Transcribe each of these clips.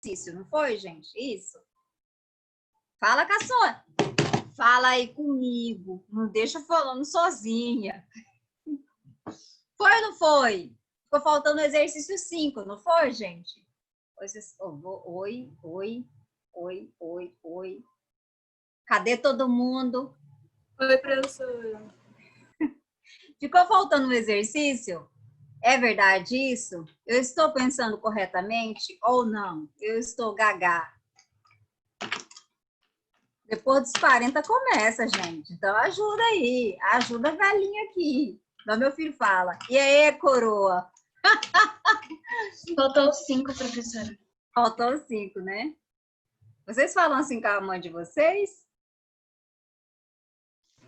exercício, não foi, gente? Isso. Fala, Caçona. Fala aí comigo. Não deixa falando sozinha. Foi ou não foi? Ficou faltando o exercício 5, não foi, gente? Oi, oi, oi, oi, oi. Cadê todo mundo? Oi, professora. Ficou faltando um exercício? É verdade isso? Eu estou pensando corretamente ou não? Eu estou gaga. Depois dos 40 começa, gente. Então ajuda aí. Ajuda a velhinha aqui. Então meu filho fala. E aí, coroa? Faltou 5, professora. Faltou 5, né? Vocês falam assim com a mãe de vocês?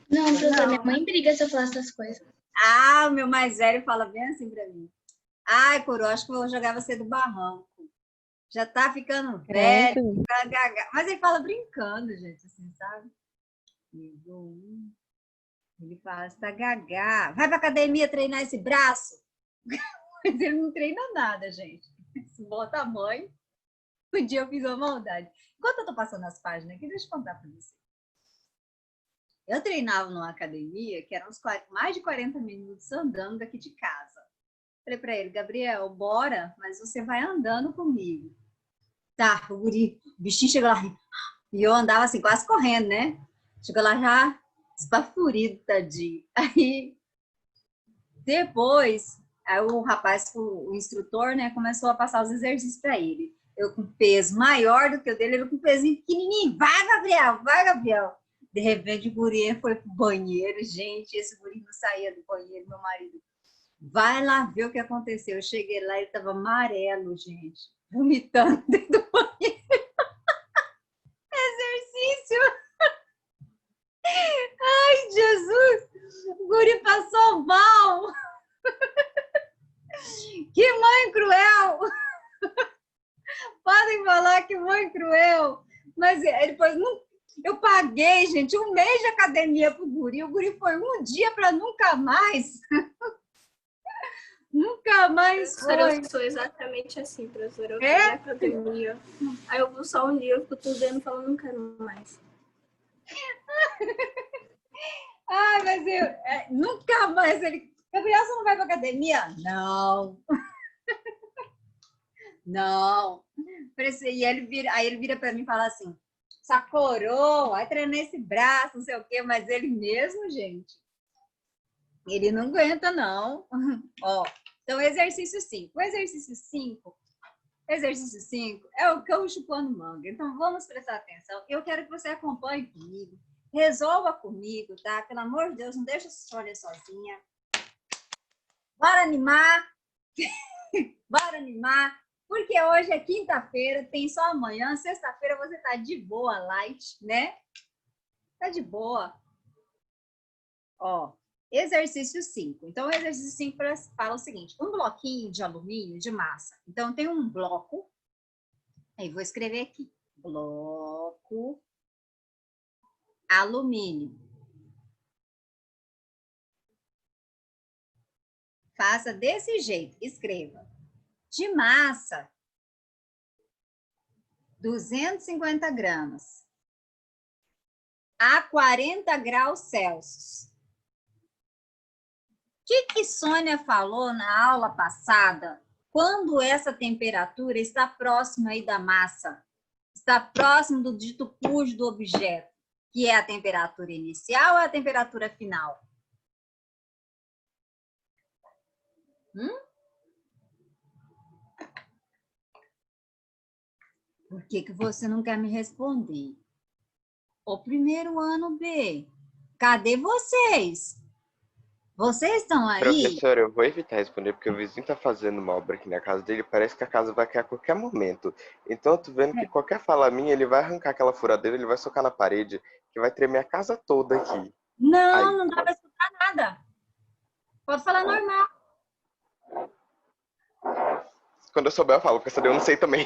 Não, professora, minha mãe briga se eu falar essas coisas. Ah, o meu mais velho fala bem assim pra mim. Ai, coroa, acho que eu vou jogar você do barranco. Já tá ficando velho, tá gaga. Mas ele fala brincando, gente, assim, sabe? Ele fala, você tá gaga. Vai pra academia treinar esse braço. Mas ele não treina nada, gente. Se bota a mãe. Um dia eu fiz uma maldade. Enquanto eu tô passando as páginas aqui, deixa eu contar pra você. Eu treinava numa academia que era mais de 40 minutos andando daqui de casa. Falei pra ele, Gabriel, bora, mas você vai andando comigo. Tá, o bichinho chegou lá e eu andava assim, quase correndo, né? Chegou lá já esbaforido, tadinho. Aí, depois, aí o rapaz, o instrutor, né, começou a passar os exercícios para ele. Eu com peso maior do que o dele, ele com pezinho pequenininho. Vai, Gabriel, vai, Gabriel. De repente, o guri foi pro banheiro. Gente, esse guri não saía do banheiro, meu marido. Vai lá ver o que aconteceu. Eu cheguei lá, ele estava amarelo, gente. Vomitando dentro do banheiro. Exercício. Ai, Jesus. O guri passou mal. Que mãe cruel. Podem falar que mãe cruel. Mas depois não... Eu paguei, gente, 1 mês de academia pro guri. O guri foi um dia para nunca mais. Nunca mais foi. Eu sou exatamente assim, professora. Eu vou na academia. Aí eu vou só um dia, eu fico tudo vendo e falo, não quero mais. Ai, mas nunca mais ele... Gabriel, você não vai pra academia? Não. Não. E aí ele vira para mim e fala assim, essa coroa, vai treinar esse braço, não sei o quê, mas ele mesmo, gente, ele não aguenta, não. Ó, então, exercício 5. O exercício 5 é o cão chupando manga. Então, vamos prestar atenção. Eu quero que você acompanhe comigo, resolva comigo, tá? Pelo amor de Deus, não deixa essa história sozinha. Bora animar. Bora animar. Porque hoje é quinta-feira, tem só amanhã. Sexta-feira você tá de boa, light, né? Tá de boa. Ó, exercício 5. Então, o exercício 5 fala o seguinte. Um bloquinho de alumínio de massa. Então, tem um bloco. Aí, vou escrever aqui. Bloco alumínio. Faça desse jeito. Escreva. De massa, 250 gramas. A 40 graus Celsius. O que Sônia falou na aula passada? Quando essa temperatura está próxima aí da massa, está próximo do dito cujo do objeto, que é a temperatura inicial ou a temperatura final? Por que você não quer me responder? O primeiro ano B. Cadê vocês? Vocês estão aí? Professor, eu vou evitar responder porque o vizinho tá fazendo uma obra aqui na casa dele, parece que a casa vai cair a qualquer momento. Então eu tô vendo que qualquer fala minha, ele vai arrancar aquela furadeira, ele vai socar na parede, que vai tremer a casa toda aqui. Não, não dá para escutar nada. Pode falar normal. Quando eu souber eu falo, porque essa daí eu não sei também.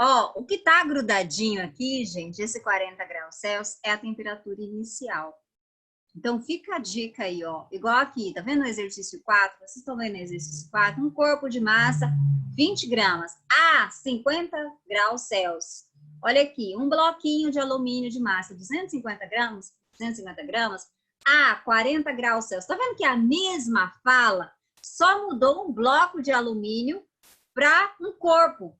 Ó, o que tá grudadinho aqui, gente, esse 40 graus Celsius, é a temperatura inicial. Então, fica a dica aí, ó. Igual aqui, tá vendo o exercício 4? Vocês estão vendo o exercício 4? Um corpo de massa, 20 gramas, a 50 graus Celsius. Olha aqui, um bloquinho de alumínio de massa, 250 gramas, a 40 graus Celsius. Tá vendo que a mesma fala só mudou um bloco de alumínio para um corpo.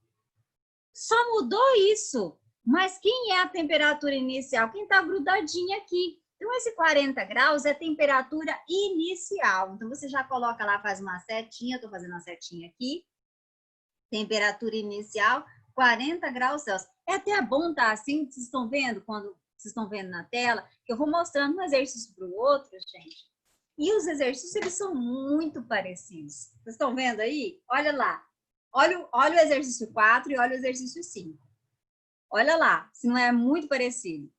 Só mudou isso. Mas quem é a temperatura inicial? Quem tá grudadinho aqui. Então, esse 40 graus é temperatura inicial. Então, você já coloca lá, faz uma setinha. Estou fazendo uma setinha aqui. Temperatura inicial, 40 graus Celsius. É até bom, tá? Assim, vocês estão vendo, quando vocês estão vendo na tela, que eu vou mostrando um exercício para o outro, gente. E os exercícios, eles são muito parecidos. Vocês estão vendo aí? Olha lá. Olha o exercício 4 e olha o exercício 5. Olha lá, se não é muito parecido.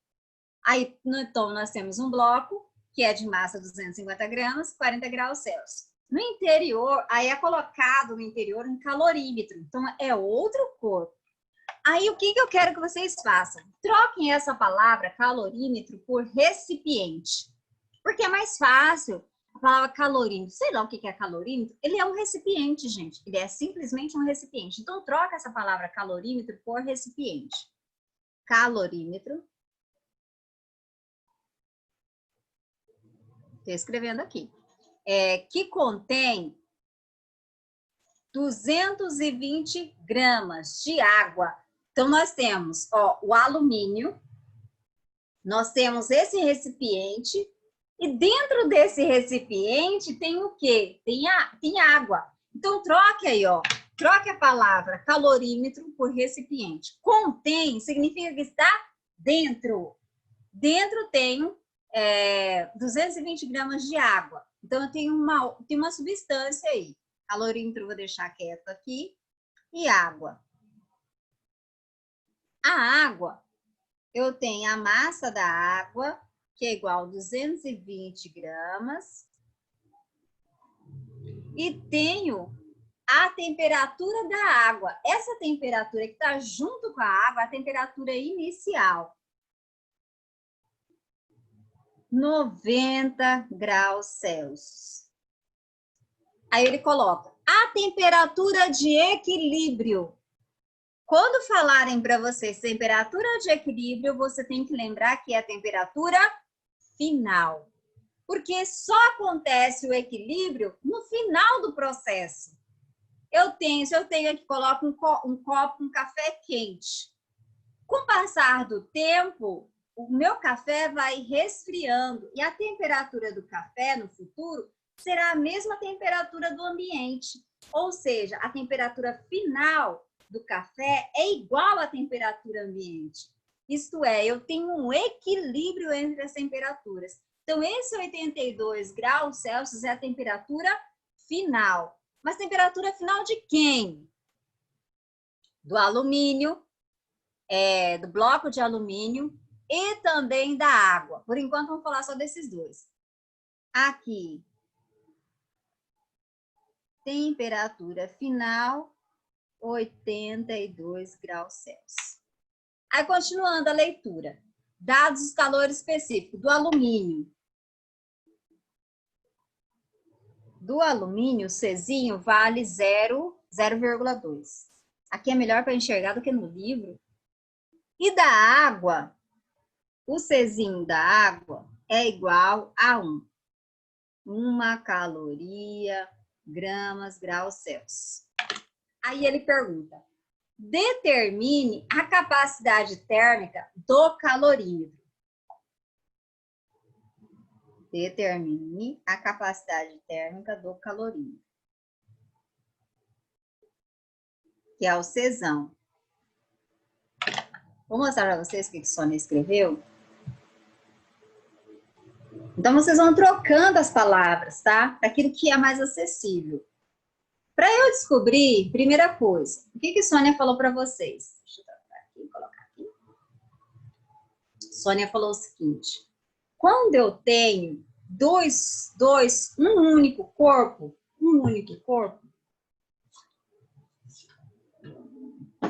Aí, então, nós temos um bloco, que é de massa 250 gramas, 40 graus Celsius. No interior, aí é colocado no interior um calorímetro. Então, é outro corpo. Aí, o que eu quero que vocês façam? Troquem essa palavra calorímetro por recipiente. Porque é mais fácil. A palavra calorímetro, sei lá o que é calorímetro, ele é um recipiente, gente. Ele é simplesmente um recipiente. Então, troca essa palavra calorímetro por recipiente. Calorímetro. Estou escrevendo aqui. Que contém 220 gramas de água. Então, nós temos o alumínio, nós temos esse recipiente, e dentro desse recipiente tem o quê? Tem água. Então, troque aí, troque a palavra calorímetro por recipiente. Contém significa que está dentro. Dentro tem 220 gramas de água. Então, eu tenho uma substância aí. Calorímetro, vou deixar quieto aqui. E água. A água, eu tenho a massa da água, que é igual a 220 gramas. E tenho a temperatura da água. Essa temperatura que está junto com a água, a temperatura inicial. 90 graus Celsius. Aí ele coloca a temperatura de equilíbrio. Quando falarem para vocês temperatura de equilíbrio, você tem que lembrar que é a temperatura final. Porque só acontece o equilíbrio no final do processo. Se eu tenho aqui, coloco um copo, um café quente. Com o passar do tempo, o meu café vai resfriando e a temperatura do café no futuro será a mesma temperatura do ambiente. Ou seja, a temperatura final do café é igual à temperatura ambiente. Isto é, eu tenho um equilíbrio entre as temperaturas. Então, esse 82 graus Celsius é a temperatura final. Mas temperatura final de quem? Do alumínio, do bloco de alumínio e também da água. Por enquanto, vamos falar só desses dois. Aqui, temperatura final, 82 graus Celsius. Aí, continuando a leitura. Dados os calores específicos do alumínio. Do alumínio, o Czinho vale 0,2. Aqui é melhor para enxergar do que no livro. E da água, o Czinho da água é igual a 1. 1 caloria, gramas, graus Celsius. Aí ele pergunta, determine a capacidade térmica do calorímetro. Determine a capacidade térmica do calorímetro. Que é o Czão. Vou mostrar para vocês o que a Sônia escreveu. Então, vocês vão trocando as palavras, tá? Para aquilo que é mais acessível. Para eu descobrir, primeira coisa, o que a Sônia falou para vocês? Deixa eu trocar aqui, colocar aqui. Sônia falou o seguinte. Quando eu tenho um único corpo,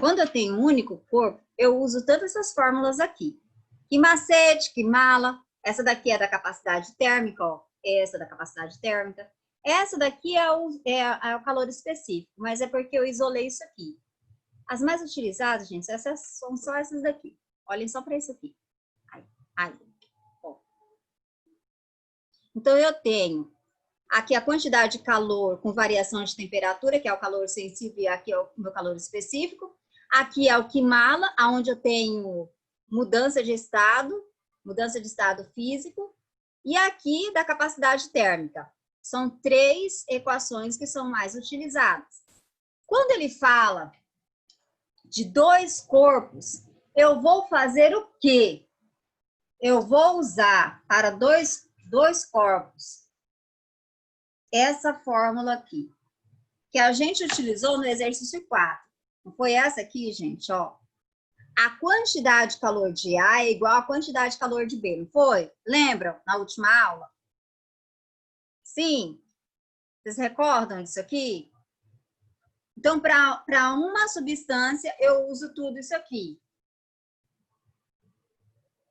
quando eu tenho um único corpo, eu uso tantas essas fórmulas aqui. Que macete, que mala, Essa daqui é da capacidade térmica, ó. Essa da capacidade térmica. Essa daqui é o calor específico, mas é porque eu isolei isso aqui. As mais utilizadas, gente, são só essas daqui. Olhem só para isso aqui. Aí. Ó. Então, eu tenho aqui a quantidade de calor com variação de temperatura, que é o calor sensível, e aqui é o meu calor específico. Aqui é o Kimala, onde eu tenho mudança de estado físico. E aqui da capacidade térmica. São 3 equações que são mais utilizadas. Quando ele fala de 2 corpos, eu vou fazer o quê? Eu vou usar para dois corpos essa fórmula aqui, que a gente utilizou no exercício 4. Não foi essa aqui, gente? Ó. A quantidade de calor de A é igual à quantidade de calor de B, não foi? Lembram? Na última aula? Sim? Vocês recordam disso aqui? Então, para uma substância, eu uso tudo isso aqui.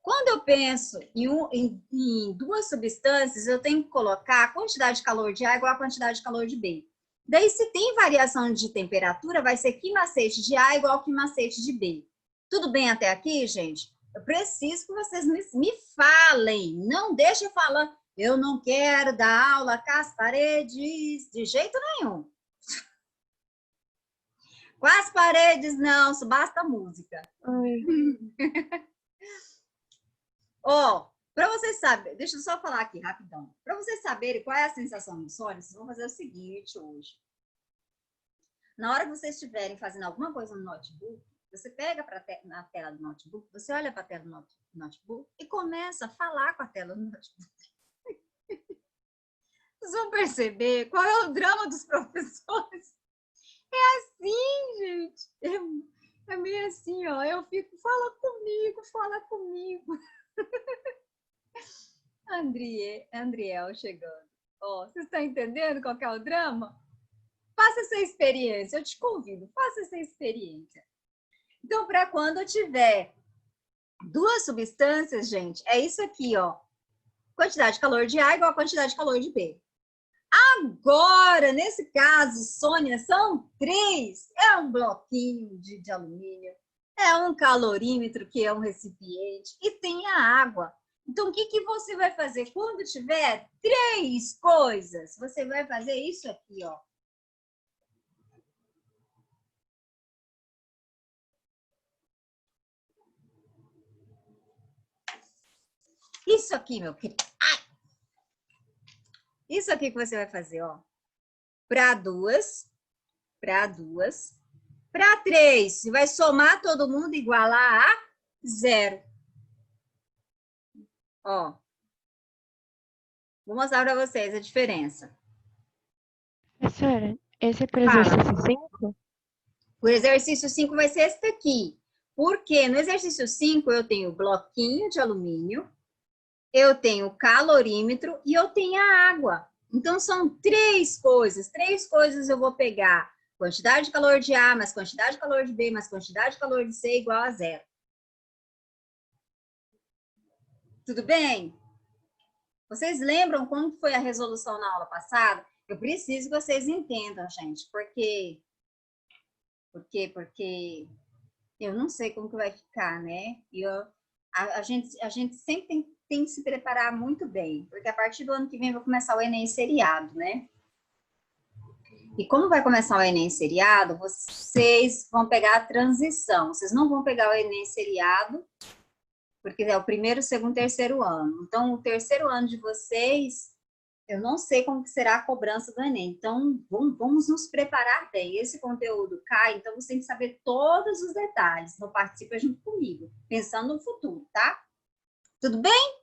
Quando eu penso em 2 substâncias, eu tenho que colocar a quantidade de calor de A igual à quantidade de calor de B. Daí, se tem variação de temperatura, vai ser quimacete de A igual ao quimacete de B. Tudo bem até aqui, gente? Eu preciso que vocês me falem. Não deixem falando. Eu não quero dar aula com as paredes de jeito nenhum. Com as paredes, não. Só basta música. Ó, para vocês saberem, deixa eu só falar aqui rapidão. Para vocês saberem qual é a sensação do sono, vocês vão fazer o seguinte hoje. Na hora que vocês estiverem fazendo alguma coisa no notebook, você pega na tela do notebook, você olha para a tela do notebook e começa a falar com a tela do notebook. Vocês vão perceber qual é o drama dos professores. É assim, gente. É meio assim, ó. Eu fico, fala comigo, fala comigo. Andriel chegando. Ó, vocês estão entendendo qual que é o drama? Faça essa experiência, eu te convido, faça essa experiência. Então, para quando eu tiver 2 substâncias, gente, é isso aqui, ó. Quantidade de calor de A igual a quantidade de calor de B. Agora, nesse caso, Sônia, são 3. É um bloquinho de alumínio, é um calorímetro, que é um recipiente, e tem a água. Então, o que você vai fazer? Quando tiver 3 coisas, você vai fazer isso aqui, ó. Isso aqui, meu querido. Isso aqui que você vai fazer, ó. Para 2. Para 3. Você vai somar todo mundo igualar a 0. Ó. Vou mostrar para vocês a diferença. Professora, esse é para o exercício 5? O exercício 5 vai ser esse daqui. Porque no exercício 5 eu tenho bloquinho de alumínio, eu tenho o calorímetro e eu tenho a água. Então, são 3 coisas. 3 coisas eu vou pegar. Quantidade de calor de A, mais quantidade de calor de B, mais quantidade de calor de C igual a 0. Tudo bem? Vocês lembram como foi a resolução na aula passada? Eu preciso que vocês entendam, gente. Porque eu não sei como que vai ficar, né? E a gente sempre tem que se preparar muito bem, porque a partir do ano que vem vai começar o Enem seriado, né? E como vai começar o Enem seriado, vocês vão pegar a transição. Vocês não vão pegar o Enem seriado, porque é o 1º, 2º, 3º ano. Então, o 3º ano de vocês, eu não sei como que será a cobrança do Enem. Então, vamos nos preparar bem. Esse conteúdo cai, então você tem que saber todos os detalhes. Então, participa junto comigo, pensando no futuro, tá? Tudo bem?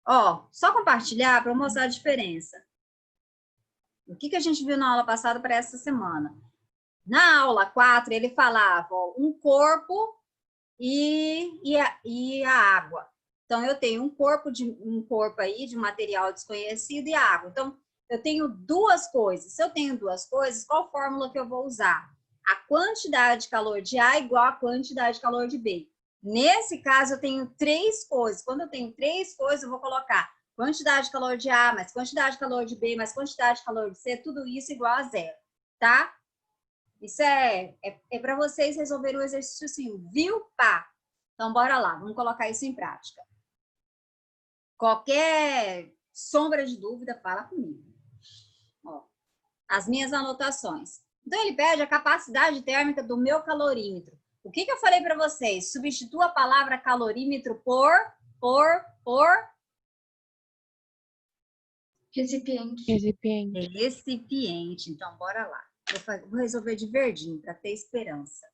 Ó, só compartilhar para mostrar a diferença. O que a gente viu na aula passada para essa semana? Na aula 4, ele falava, ó, um corpo e a água. Então, eu tenho um corpo aí de material desconhecido e água. Então, eu tenho 2 coisas. Se eu tenho 2 coisas, qual fórmula que eu vou usar? A quantidade de calor de A igual à quantidade de calor de B. Nesse caso, eu tenho 3 coisas. Quando eu tenho 3 coisas, eu vou colocar quantidade de calor de A, mais quantidade de calor de B, mais quantidade de calor de C, tudo isso igual a 0, tá? Isso é para vocês resolverem o exercício assim, viu? Pá! Então, bora lá, vamos colocar isso em prática. Qualquer sombra de dúvida, fala comigo. Ó, as minhas anotações. Então, ele pede a capacidade térmica do meu calorímetro. O que eu falei para vocês? Substitua a palavra calorímetro por Recipiente. Recipiente. Então, bora lá. Vou resolver de verdinho para ter esperança.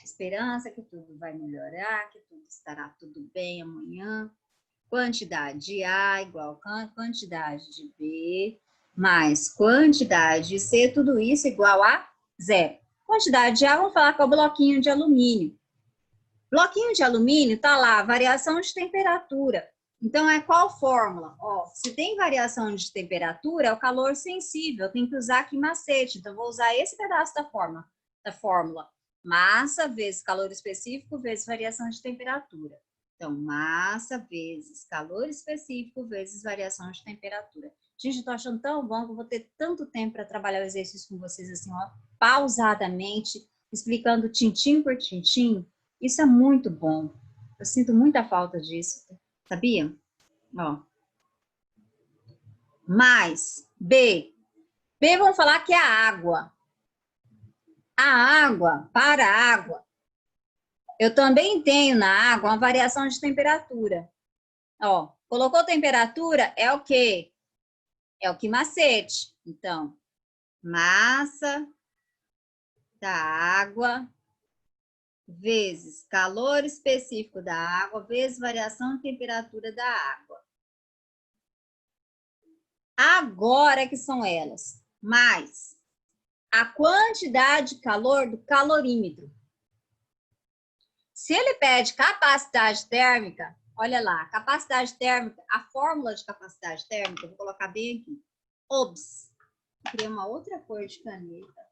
Esperança que tudo vai melhorar, que tudo estará tudo bem amanhã. Quantidade de A igual quantidade de B, mais quantidade de C, tudo isso igual a 0. Quantidade de A, vamos falar que é o bloquinho de alumínio. Bloquinho de alumínio está lá, variação de temperatura. Então, é qual fórmula? Ó, se tem variação de temperatura, é o calor sensível. Tem que usar aqui macete. Então, vou usar esse pedaço da fórmula. Massa vezes calor específico vezes variação de temperatura. Então, massa vezes calor específico vezes variação de temperatura. Gente, eu tô achando tão bom que eu vou ter tanto tempo para trabalhar o exercício com vocês assim, ó, pausadamente, explicando tintim por tintim. Isso é muito bom. Eu sinto muita falta disso. Sabia? Ó. Mais B. B, vamos falar que é a água. A água, para a água, eu também tenho na água uma variação de temperatura. Ó, colocou temperatura, é o quê? É o que macete. Então, massa da água vezes calor específico da água vezes variação de temperatura da água. Agora que são elas, mais a quantidade de calor do calorímetro. Se ele pede capacidade térmica, olha lá, capacidade térmica, a fórmula de capacidade térmica, eu vou colocar bem aqui. Obs. Eu queria uma outra cor de caneta.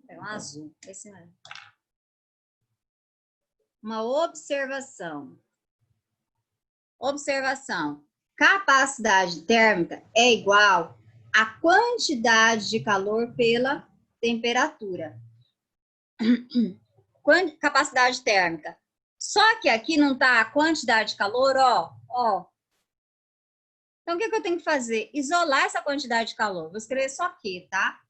É um azul. Esse é uma observação. Observação. Capacidade térmica é igual a quantidade de calor pela temperatura. Capacidade térmica. Só que aqui não está a quantidade de calor, ó. Então, o que eu tenho que fazer? Isolar essa quantidade de calor. Vou escrever só Q, tá?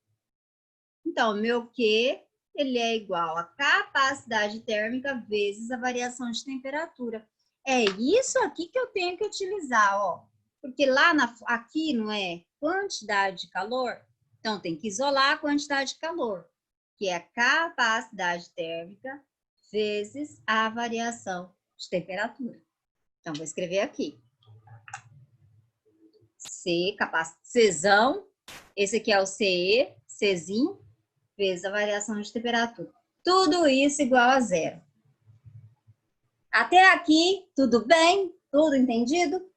Então, meu Q, ele é igual a capacidade térmica vezes a variação de temperatura. É isso aqui que eu tenho que utilizar, ó. Porque lá aqui não é quantidade de calor, então tem que isolar a quantidade de calor, que é a capacidade térmica vezes a variação de temperatura. Então, vou escrever aqui. C, Czão, esse aqui é o CE, Czinho, vezes a variação de temperatura. Tudo isso igual a 0. Até aqui, tudo bem? Tudo entendido?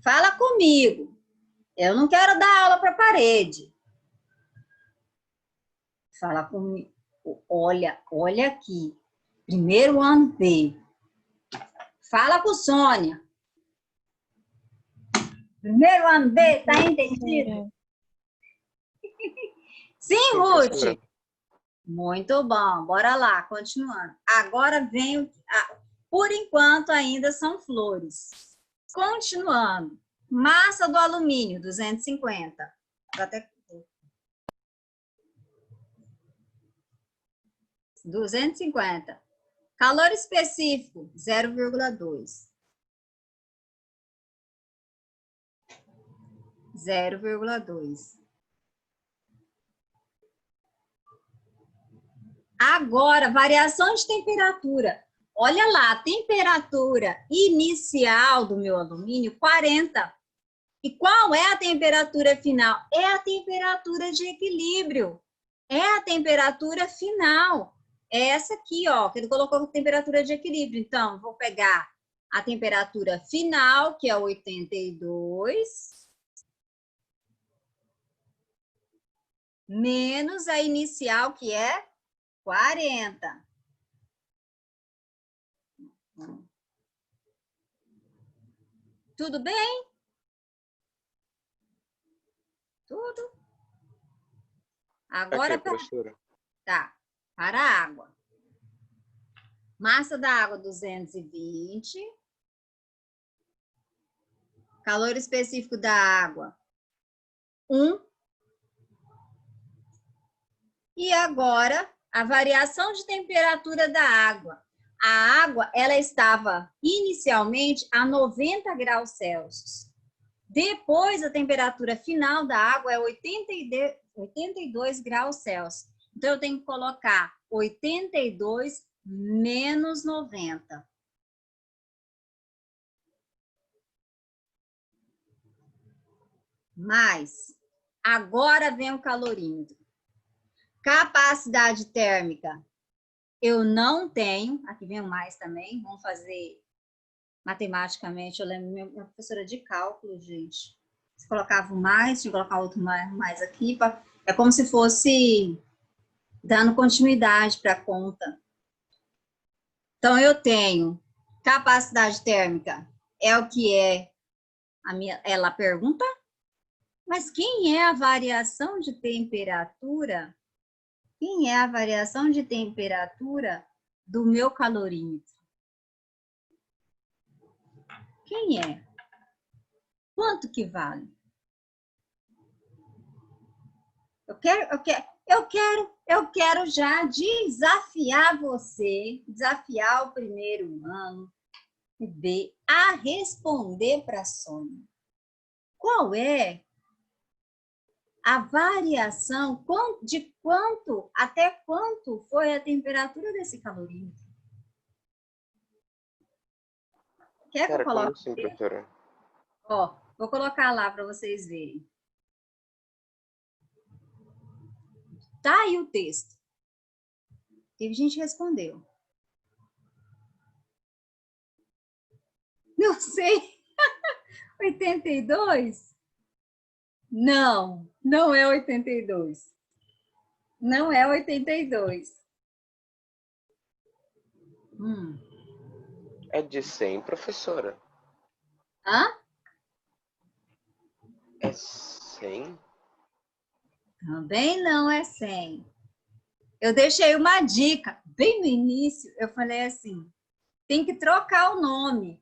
Fala comigo. Eu não quero dar aula para a parede. Fala comigo. Olha aqui. Primeiro ano B. Fala com Sônia. Primeiro ano B, tá entendido? Sim, Ruth. Muito bom. Bora lá, continuando. Agora vem, por enquanto ainda são flores. Continuando. Massa do alumínio, 250. Até 250. Calor específico, 0,2. 0,2. Agora, variação de temperatura. Olha lá, a temperatura inicial do meu alumínio, 40. E qual é a temperatura final? É a temperatura de equilíbrio. É a temperatura final. É essa aqui, ó, que ele colocou temperatura de equilíbrio. Então, vou pegar a temperatura final, que é 82, menos a inicial, que é 40. Tudo bem? Tudo? Agora, Aqui, professora. tá. Para a água. Massa da água, 220. Calor específico da água, 1. E agora, a variação de temperatura da água. A água, ela estava inicialmente a 90 graus Celsius. Depois, a temperatura final da água é 82 graus Celsius. Então, eu tenho que colocar 82 menos 90. Mais. Agora vem o calorímetro. Capacidade térmica. Eu não tenho. Aqui vem o mais também. Vamos fazer matematicamente. Eu lembro minha professora de cálculo, gente. Você colocava o mais, tinha que colocar outro mais aqui. É como se fosse dando continuidade para a conta. Então, eu tenho capacidade térmica. É o que é ela pergunta. Mas quem é a variação de temperatura? Quem é a variação de temperatura do meu calorímetro? Quem é? Quanto que vale? Eu quero já desafiar você, desafiar o primeiro ano, a responder para a Sônia. Qual é a variação de quanto, até quanto foi a temperatura desse calorímetro? Quer que eu coloque? Como assim, professora? Ó, vou colocar lá para vocês verem. Tá aí o texto. Teve gente que respondeu. Não sei. 82? Não, não é 82. Não é 82. É de 100, professora? Hã? É 100? Também não é 100. Eu deixei uma dica. Bem no início, eu falei assim, tem que trocar o nome.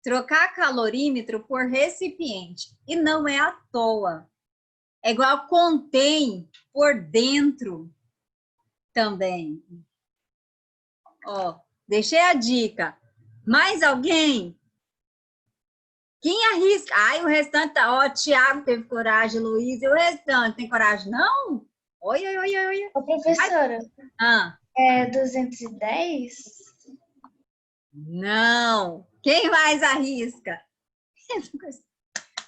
Trocar calorímetro por recipiente. E não é à toa. É igual contém por dentro também. Ó, deixei a dica. Mais alguém? Quem arrisca? Ai, o restante tá... Ó, Tiago teve coragem, Luiz. E o restante tem coragem? Não? Oi. Ô, professora, é 210? Não. Quem mais arrisca?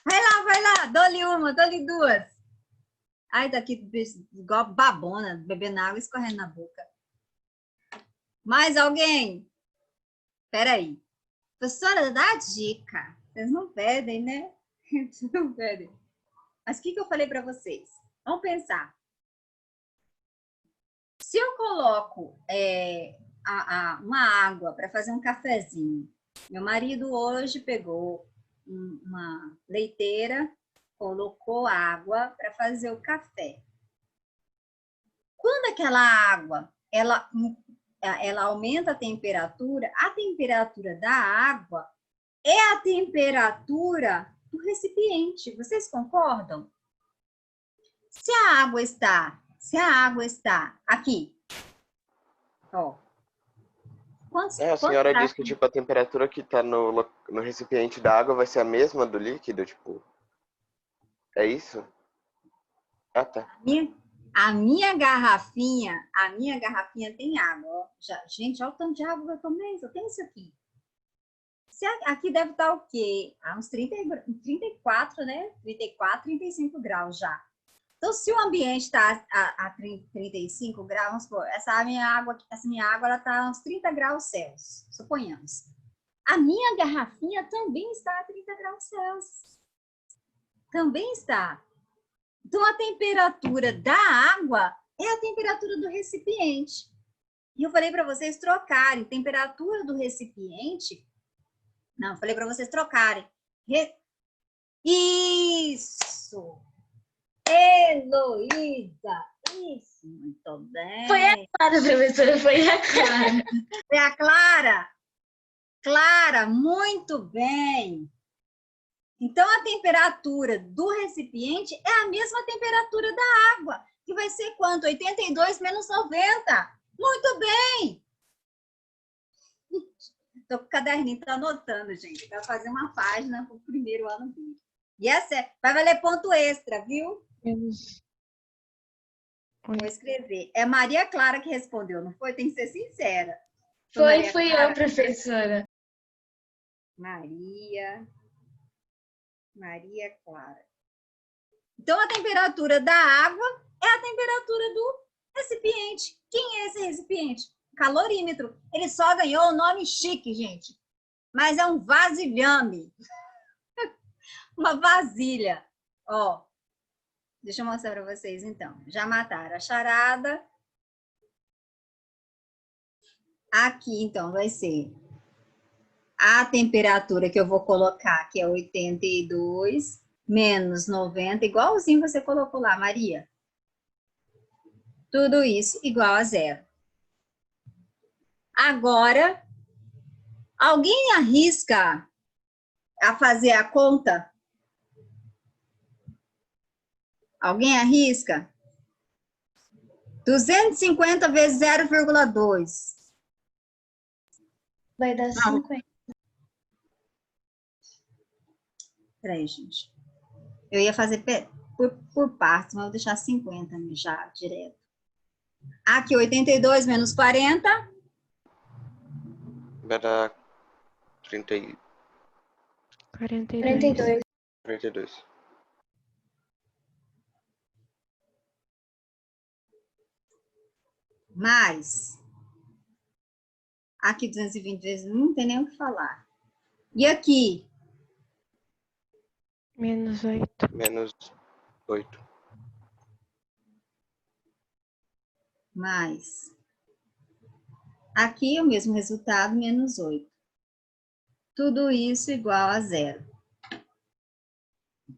Vai lá. Dou-lhe uma, dou-lhe duas. Ai, daqui igual babona, bebendo água e escorrendo na boca. Mais alguém? Peraí. Professora, dá a dica. Vocês não pedem, né? Vocês não pedem. Mas o que eu falei para vocês? Vamos pensar. Se eu coloco uma água para fazer um cafezinho, meu marido hoje pegou uma leiteira, colocou água para fazer o café. Quando aquela água ela aumenta a temperatura da água é a temperatura do recipiente. Vocês concordam? Se a água está aqui, ó. A senhora disse que tipo, a temperatura que está no recipiente da água vai ser a mesma do líquido, tipo. É isso? Ah, tá. A minha garrafinha tem água. Ó. Gente, olha o tanto de água que eu tomei. Eu tenho isso aqui. Aqui deve estar o quê? Uns 34, né? 34, 35 graus já. Então, se o ambiente está a 35 graus, vamos supor, essa minha água está a uns 30 graus Celsius, suponhamos. A minha garrafinha também está a 30 graus Celsius. Também está. Então, a temperatura da água é a temperatura do recipiente. E eu falei para vocês trocarem temperatura do recipiente. Não, eu falei para vocês trocarem. Isso! Heloísa! Isso, muito bem. Foi a Clara, professora, foi a Clara. Foi a Clara? Clara, muito bem. Então, a temperatura do recipiente é a mesma temperatura da água, que vai ser quanto? 82 menos 90. Muito bem! Estou com o caderninho, estou anotando, gente. Vai fazer uma página para o primeiro ano dele. E essa vai valer ponto extra, viu? Menos Vou escrever. É Maria Clara que respondeu, não foi? Tem que ser sincera. Fui eu, professora. Maria Clara. Então, a temperatura da água é a temperatura do recipiente. Quem é esse recipiente? Calorímetro. Ele só ganhou o nome chique, gente. Mas é um vasilhame. Uma vasilha. Ó, deixa eu mostrar para vocês, então. Já mataram a charada. Aqui, então, vai ser a temperatura que eu vou colocar, que é 82 menos 90, igualzinho você colocou lá, Maria. Tudo isso igual a zero. Agora, alguém arrisca a fazer a conta? Alguém arrisca? 250 vezes 0,2. Vai dar 50. Peraí, gente. Eu ia fazer por partes, mas vou deixar 50 já, direto. Aqui, 82 menos 40. Vai dar 30 42. 42. Mais. Aqui, 220 vezes, não tem nem o que falar. E aqui? Menos 8. Menos 8. Mais. Aqui é o mesmo resultado, menos 8. Tudo isso igual a zero.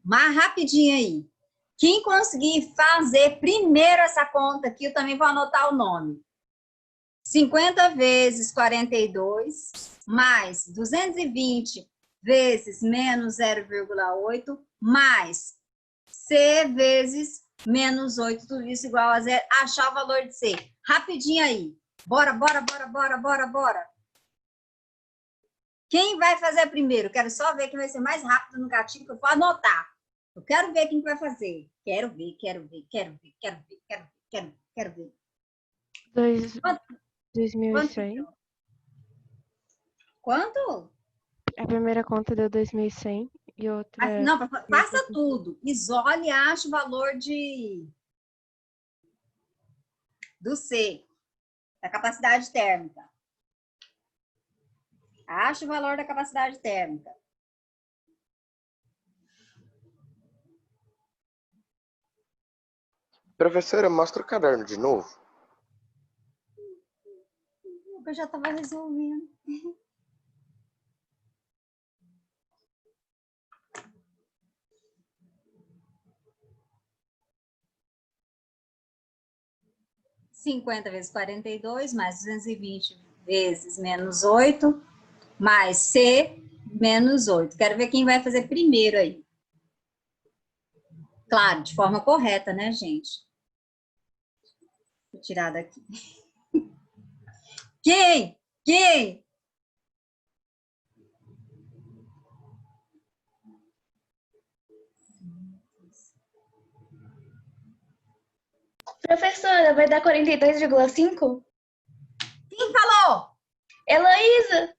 Mais rapidinho aí. Quem conseguir fazer primeiro essa conta aqui, eu também vou anotar o nome. 50 vezes 42, mais 220 vezes menos 0,8, mais C vezes menos 8, tudo isso igual a zero. Achar o valor de C. Rapidinho aí. Bora. Quem vai fazer primeiro? Quero só ver quem vai ser mais rápido no gatilho, que eu vou anotar. Eu quero ver quem vai fazer. Quero ver. 2.100. Quanto? A primeira conta deu 2.100 e outra... Não, faça tudo. Isole e acha o valor do C, da capacidade térmica. Acha o valor da capacidade térmica. Professora, mostra o caderno de novo. Eu já estava resolvendo. (50 vezes 42, mais 220 vezes menos 8, mais C menos 8. Quero ver quem vai fazer primeiro aí. Claro, de forma correta, né, gente? Vou tirar daqui. Quem? Professora, vai dar 42,5? Quem falou? Heloísa!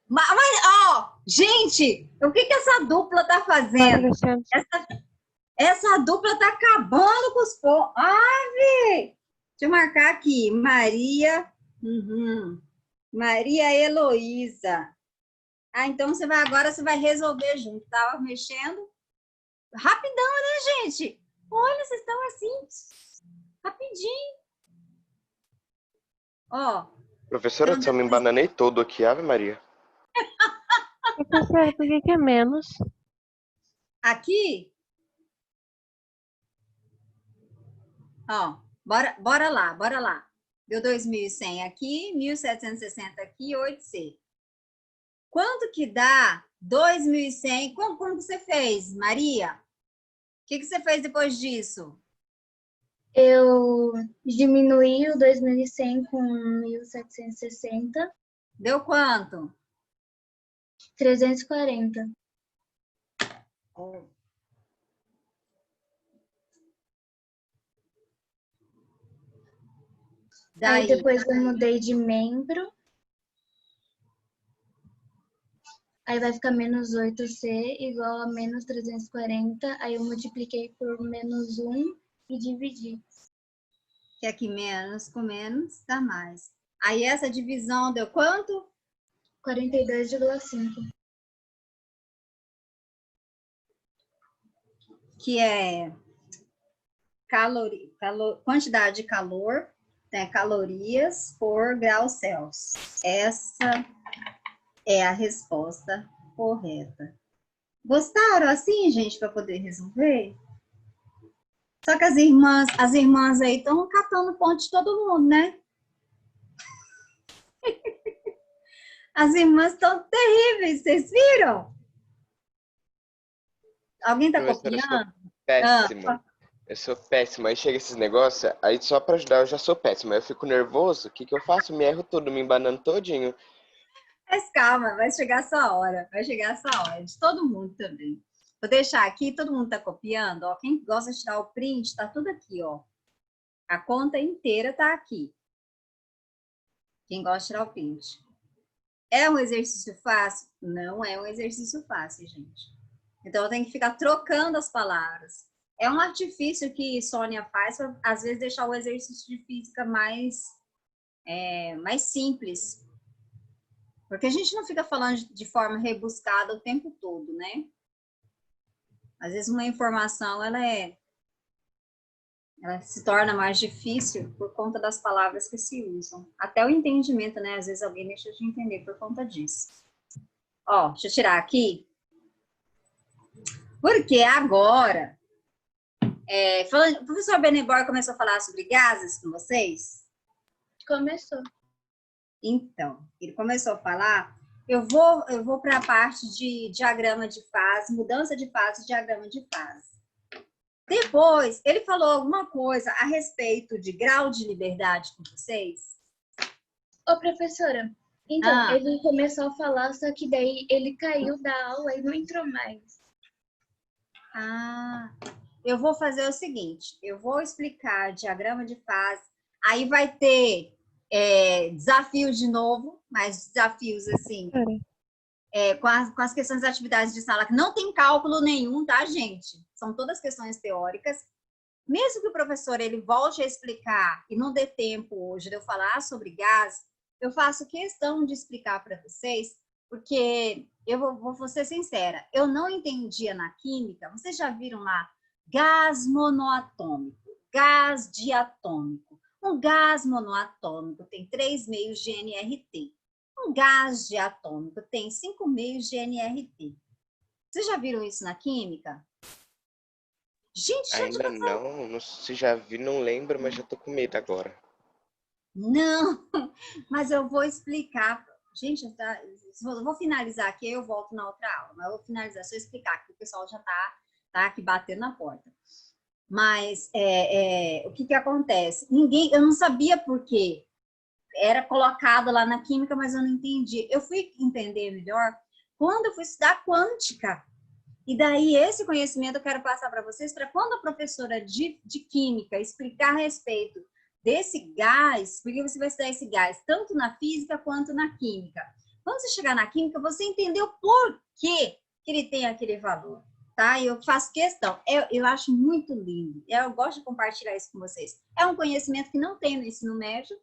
Mas, ó, gente, o que essa dupla tá fazendo? Essa dupla tá acabando com os pontos. Ave! Deixa eu marcar aqui. Maria. Maria Heloísa. Ah, então agora você vai resolver junto. Tava mexendo. Rapidão, né, gente? Olha, vocês estão assim. Rapidinho. Ó. Professora, eu me embananei todo aqui, Ave Maria. Professora, por que é menos? Aqui. Ó, bora lá. Deu 2.100 aqui, 1.760 aqui, 8C. Quanto que dá 2.100? Como que você fez, Maria? O que você fez depois disso? Eu diminuí o 2.100 com 1.760. Deu quanto? 340. Oh. Aí depois eu mudei de membro. Aí vai ficar menos 8C igual a menos 340. Aí eu multipliquei por menos 1 e dividi. Que aqui menos com menos dá mais. Aí essa divisão deu quanto? 42,5. Que é quantidade de calor, né, calorias por grau Celsius. Essa é a resposta correta. Gostaram assim, gente, para poder resolver? Só que as irmãs aí estão catando ponto de todo mundo, né? As irmãs estão terríveis, vocês viram? Alguém está Professora, copiando? Eu sou péssimo. Aí chega esses negócios, aí só pra ajudar eu já sou péssimo. Aí eu fico nervoso, o que que eu faço? Me erro todo, me embanando todinho. Mas calma, vai chegar a sua hora. Vai chegar a sua hora. De todo mundo também. Vou deixar aqui, todo mundo está copiando. Ó, quem gosta de tirar o print, está tudo aqui, ó. A conta inteira está aqui. Quem gosta de tirar o print. É um exercício fácil? Não é um exercício fácil, gente. Então, eu tenho que ficar trocando as palavras. É um artifício que Sônia faz para, às vezes, deixar o exercício de física mais simples. Porque a gente não fica falando de forma rebuscada o tempo todo, né? Às vezes uma informação, ela se torna mais difícil por conta das palavras que se usam. Até o entendimento, né? Às vezes alguém deixa de entender por conta disso. Ó, deixa eu tirar aqui. Porque agora, o professor Benebor começou a falar sobre gases com vocês? Começou. Então, ele começou a falar, eu vou para a parte de diagrama de fase, mudança de fase, diagrama de fase. Depois, ele falou alguma coisa a respeito de grau de liberdade com vocês? Ô, professora, então, ele começou a falar, só que daí ele caiu da aula e não entrou mais. Eu vou fazer o seguinte, eu vou explicar diagrama de fase, aí vai ter desafios de novo, mas desafios assim, com as questões das atividades de sala, que não tem cálculo nenhum, tá, gente? São todas questões teóricas. Mesmo que o professor ele volte a explicar e não dê tempo hoje de eu falar sobre gás, eu faço questão de explicar para vocês, porque eu vou ser sincera, eu não entendia na química, vocês já viram lá, gás monoatômico, gás diatômico. Um gás monoatômico tem 3 meios de NRT. Um gás diatômico tem 5 meios de NRT. Vocês já viram isso na química? Gente, ainda não, se já vi, não lembro, mas já tô com medo agora. Não, mas eu vou explicar. Gente, eu vou finalizar aqui, eu volto na outra aula, mas eu vou finalizar, só explicar, que o pessoal já tá aqui batendo na porta. Mas o que acontece? Eu não sabia por quê. Era colocado lá na química, mas eu não entendi. Eu fui entender melhor quando eu fui estudar quântica. E daí, esse conhecimento eu quero passar para vocês, para quando a professora de química explicar a respeito desse gás, porque você vai estudar esse gás tanto na física quanto na química. Quando você chegar na química, você entendeu por que ele tem aquele valor, tá? Eu faço questão, eu acho muito lindo, eu gosto de compartilhar isso com vocês. É um conhecimento que não tem no ensino médio,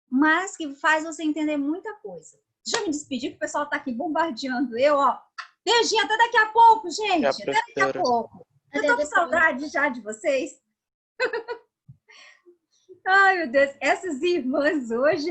mas que faz você entender muita coisa. Deixa eu me despedir, que o pessoal tá aqui bombardeando eu, ó. Beijinho, até daqui a pouco, gente. Até daqui a pouco. Eu tô com saudade já de vocês. Ai, meu Deus, essas irmãs hoje